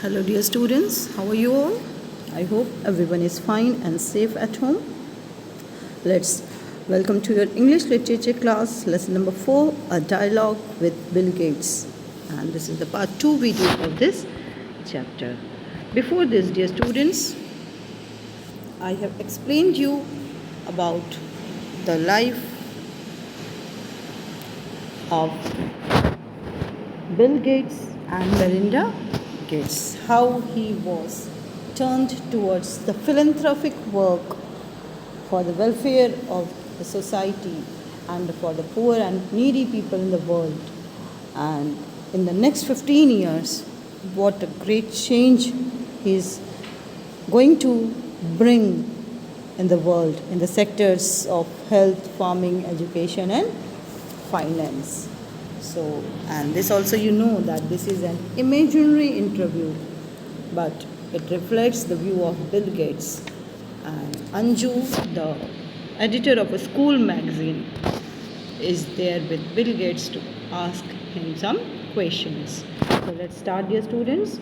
Hello, dear students. How are you all? I hope everyone is fine and safe at home. Let's welcome to your English literature class, lesson number 4, a dialogue with Bill Gates. And this is the part 2 video of this chapter. Before this, dear students, I have explained you about the life of Bill Gates and Melinda Gates, how he was turned towards the philanthropic work for the welfare of the society and for the poor and needy people in the world. And in the next 15 years, what a great change he is going to bring in the world in the sectors of health, farming, education, and finance. So, and this also you know that this is an imaginary interview, but it reflects the view of Bill Gates. And Anju, the editor of a school magazine, is there with Bill Gates to ask him some questions. So let's start, dear students.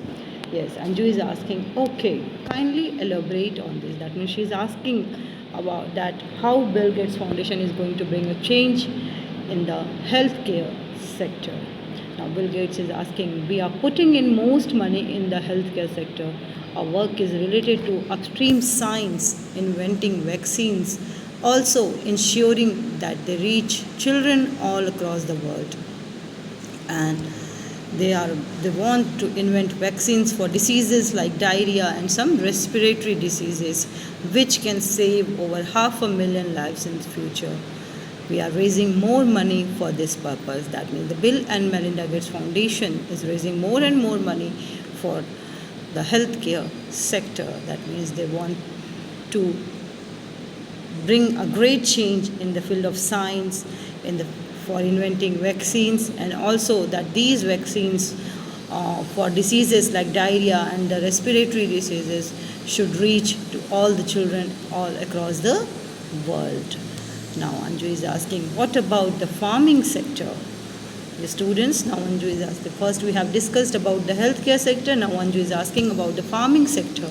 Yes, Anju is asking, okay, kindly elaborate on this. That means she is asking about that how Bill Gates Foundation is going to bring a change in the healthcare sector. Now Bill Gates is asking, we are putting in most money in the healthcare sector. Our work is related to upstream science, inventing vaccines, also ensuring that they reach children all across the world. And they want to invent vaccines for diseases like diarrhea and some respiratory diseases, which can save over 500,000 lives in the future. We are raising more money for this purpose. That means the Bill and Melinda Gates Foundation is raising more and more money for the healthcare sector. That means they want to bring a great change in the field of science, for inventing vaccines, and also that these vaccines for diseases like diarrhea and the respiratory diseases should reach to all the children all across the world. Now Anju is asking, what about the farming sector? The students, now Anju is asking, first we have discussed about the healthcare sector, now Anju is asking about the farming sector.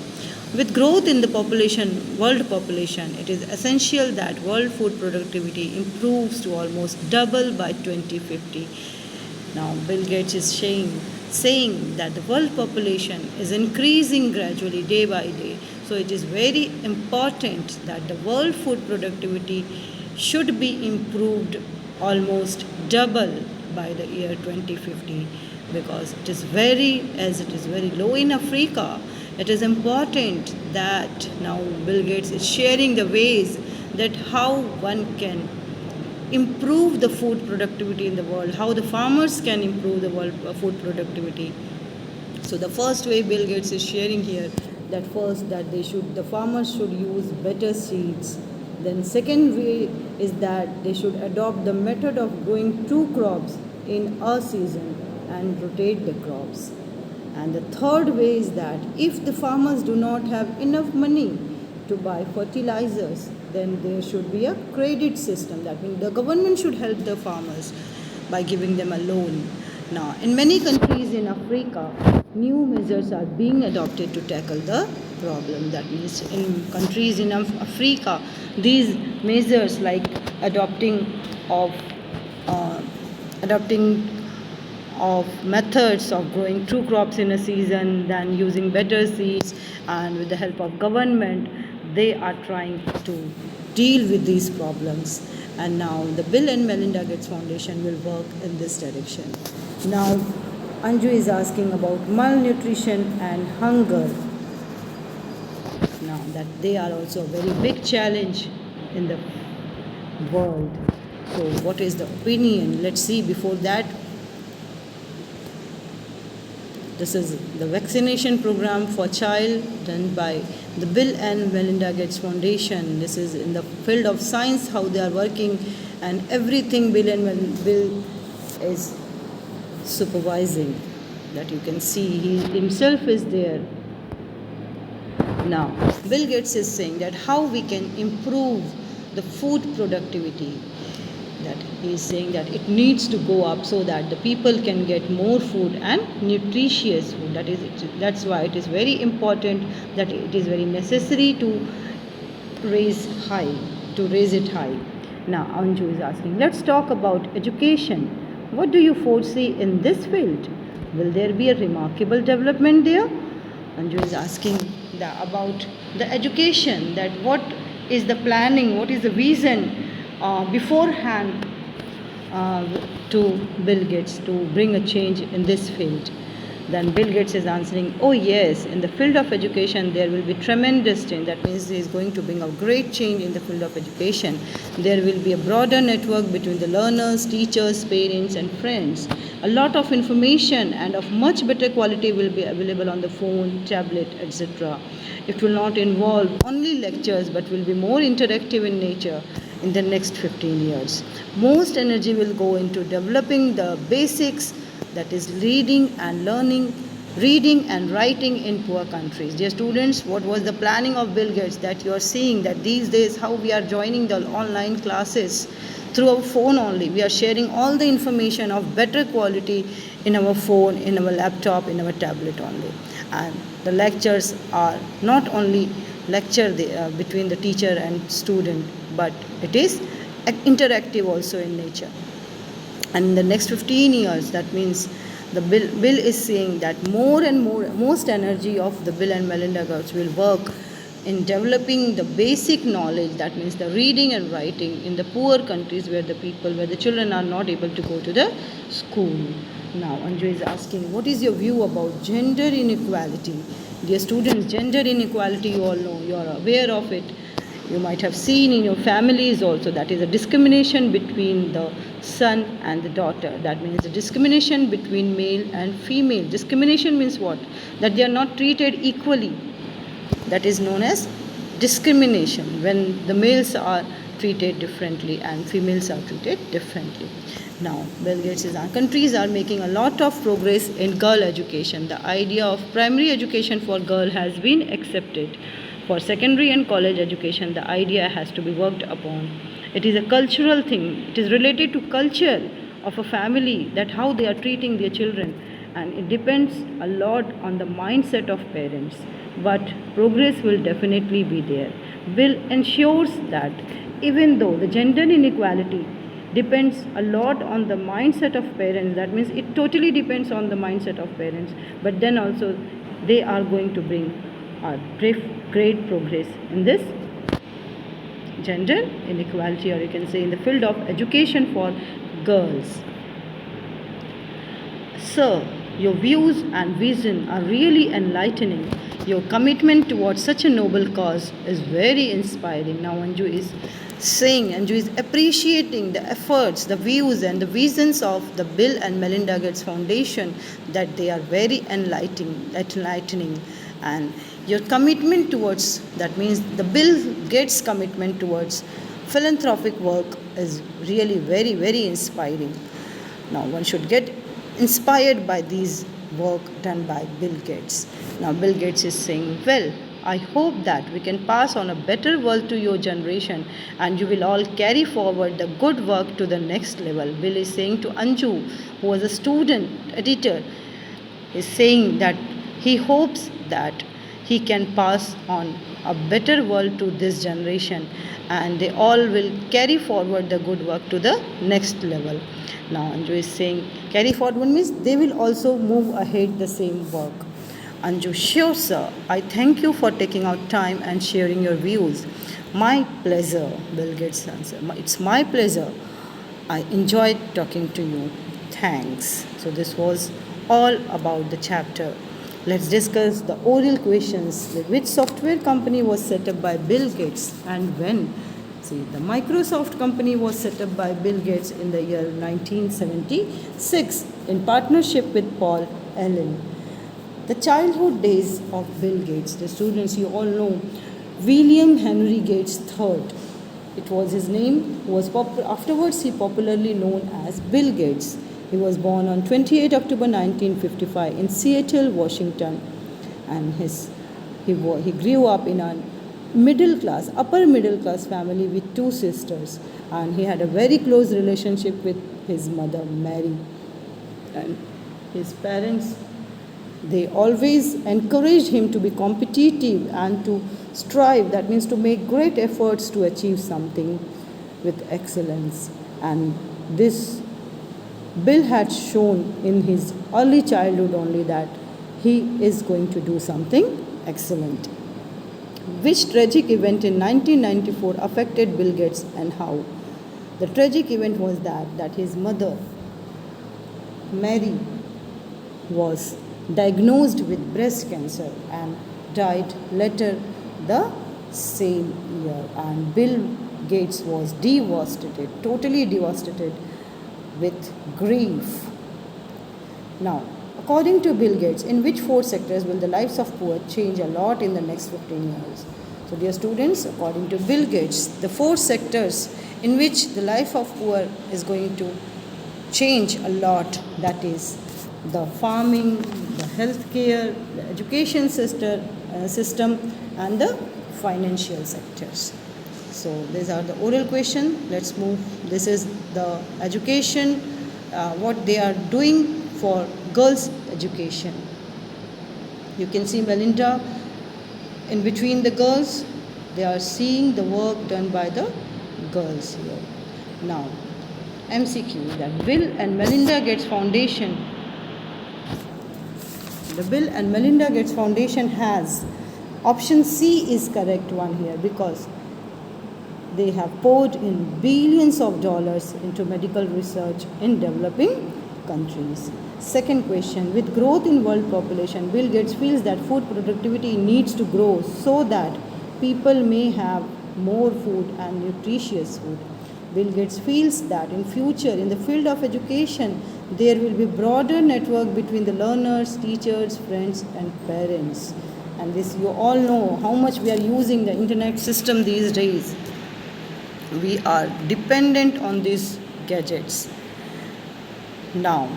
With growth in the population, world population, it is essential that world food productivity improves to almost double by 2050. Now Bill Gates is saying that the world population is increasing gradually day by day. So it is very important that the world food productivity should be improved almost double by the year 2050, because it is very low in Africa. It is important that now Bill Gates is sharing the ways that how one can improve the food productivity in the world, how the farmers can improve the world food productivity. So the first way Bill Gates is sharing here, that first that the farmers should use better seeds. Then second way is that they should adopt the method of growing two crops in a season and rotate the crops. And the third way is that if the farmers do not have enough money to buy fertilizers, then there should be a credit system. That means the government should help the farmers by giving them a loan. Now, in many countries in Africa, new measures are being adopted to tackle the problem. That means in countries in Africa, these measures like adopting of methods of growing two crops in a season, then using better seeds, and with the help of government, they are trying to deal with these problems. And now the Bill and Melinda Gates Foundation will work in this direction. Now Anju is asking about malnutrition and hunger. Now that they are also a very big challenge in the world. So what is the opinion? Let's see. Before that, this is the vaccination program for child done by the Bill and Melinda Gates Foundation. This is in the field of science, how they are working, and everything Bill is supervising. That you can see, he himself is there. Now Bill Gates is saying that how we can improve the food productivity. that he is saying that it needs to go up so that the people can get more food and nutritious food. That's why it is very important, that it is very necessary to raise high, to raise it high. Now Anju is asking, let's talk about education. What do you foresee in this field? Will there be a remarkable development there? Anju is asking about the education, that what is the planning, what is the vision beforehand uh, to Bill Gates to bring a change in this field. Then Bill Gates is answering, oh yes, in the field of education there will be tremendous change. That means he is going to bring a great change in the field of education. There will be a broader network between the learners, teachers, parents and friends. A lot of information and of much better quality will be available on the phone, tablet, etc. It will not involve only lectures but will be more interactive in nature in the next 15 years. Most energy will go into developing the basics, that is reading and learning, reading and writing in poor countries. Dear students, what was the planning of Bill Gates, that you are seeing that these days how we are joining the online classes through our phone only. We are sharing all the information of better quality in our phone, in our laptop, in our tablet only. And the lectures are not only between the teacher and student, but it is interactive also in nature. And in the next 15 years, that means the Bill is saying that more and more, most energy of the Bill and Melinda Gates will work in developing the basic knowledge, that means the reading and writing in the poor countries where the children are not able to go to the school. Now Anju is asking, what is your view about gender inequality? Dear students, gender inequality, you all know, you are aware of it. You might have seen in your families also, that is a discrimination between the son and the daughter. That means the discrimination between male and female. Discrimination means what? That they are not treated equally. That is known as discrimination, when the males are treated differently and females are treated differently. Now, Bill Gates says countries are making a lot of progress in girl education. The idea of primary education for girl has been accepted. For secondary and college education, the idea has to be worked upon. It is a cultural thing. It is related to culture of a family, that how they are treating their children, and it depends a lot on the mindset of parents. But progress will definitely be there. Bill ensures that even though the gender inequality depends a lot on the mindset of parents, that means it totally depends on the mindset of parents, but then also they are going to bring a great progress in this gender inequality, or you can say in the field of education for girls. Sir, your views and vision are really enlightening. Your commitment towards such a noble cause is very inspiring. Now Anju is appreciating the efforts, the views and the visions of the Bill and Melinda Gates Foundation, that they are very enlightening. And your commitment towards, that means the Bill Gates commitment towards philanthropic work is really very, very inspiring. Now one should get inspired by these work done by Bill Gates. Now Bill Gates is saying, well, I hope that we can pass on a better world to your generation and you will all carry forward the good work to the next level. Bill is saying to Anju, who was a student editor, is saying that he hopes that he can pass on a better world to this generation and they all will carry forward the good work to the next level. Now Anju is saying carry forward means they will also move ahead the same work. Anju, sure sir, I thank you for taking out time and sharing your views. My pleasure, Bill Gates answered. It's my pleasure. I enjoyed talking to you. Thanks. So this was all about the chapter. Let's discuss the oral questions. Which software company was set up by Bill Gates and when? See, the Microsoft company was set up by Bill Gates in the year 1976 in partnership with Paul Allen. The childhood days of Bill Gates. The students, you all know William Henry Gates III. It was his name. Afterwards, he popularly known as Bill Gates. He was born on 28 October 1955 in Seattle, Washington, and he grew up in a middle class, upper middle class family with two sisters, and he had a very close relationship with his mother Mary. And his parents, they always encouraged him to be competitive and to strive, that means to make great efforts to achieve something with excellence. And this Bill had shown in his early childhood only that he is going to do something excellent. Which tragic event in 1994 affected Bill Gates and how? The tragic event was that his mother, Mary, was diagnosed with breast cancer and died later the same year. And Bill Gates was devastated, totally devastated with grief. Now, according to Bill Gates, in which four sectors will the lives of poor change a lot in the next 15 years? So, dear students, according to Bill Gates, the four sectors in which the life of poor is going to change a lot, that is the farming, the healthcare, the education system, and the financial sectors. So these are the oral question. Let's move. This is the education, what they are doing for girls' education. You can see Melinda in between the girls. They are seeing the work done by the girls here. Now, MCQ, that Bill and Melinda Gates Foundation. The Bill and Melinda Gates Foundation has option C is correct one here, because they have poured in billions of dollars into medical research in developing countries. Second question, with growth in world population, Bill Gates feels that food productivity needs to grow so that people may have more food and nutritious food. Bill Gates feels that in future, in the field of education, there will be broader network between the learners, teachers, friends, and parents. And this, you all know how much we are using the internet system these days. We are dependent on these gadgets. Now,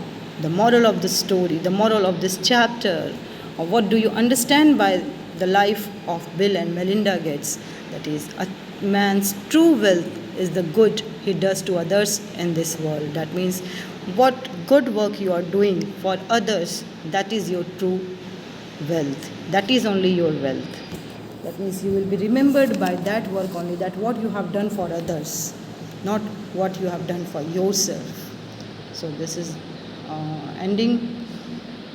the moral of the story, the moral of this chapter, or what do you understand by the life of Bill and Melinda Gates? That is, a man's true wealth is the good he does to others in this world. That means what good work you are doing for others, that is your true wealth. That is only your wealth. That means you will be remembered by that work only, that what you have done for others, not what you have done for yourself. So this is ending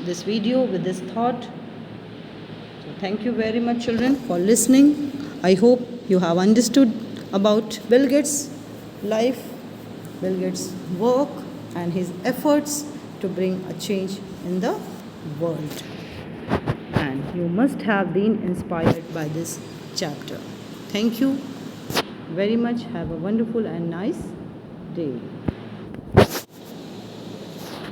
this video with this thought. So thank you very much, children, for listening. I hope you have understood about Bill Gates' life, Bill Gates' work, and his efforts to bring a change in the world. And you must have been inspired by this chapter. Thank you very much. Have a wonderful and nice day.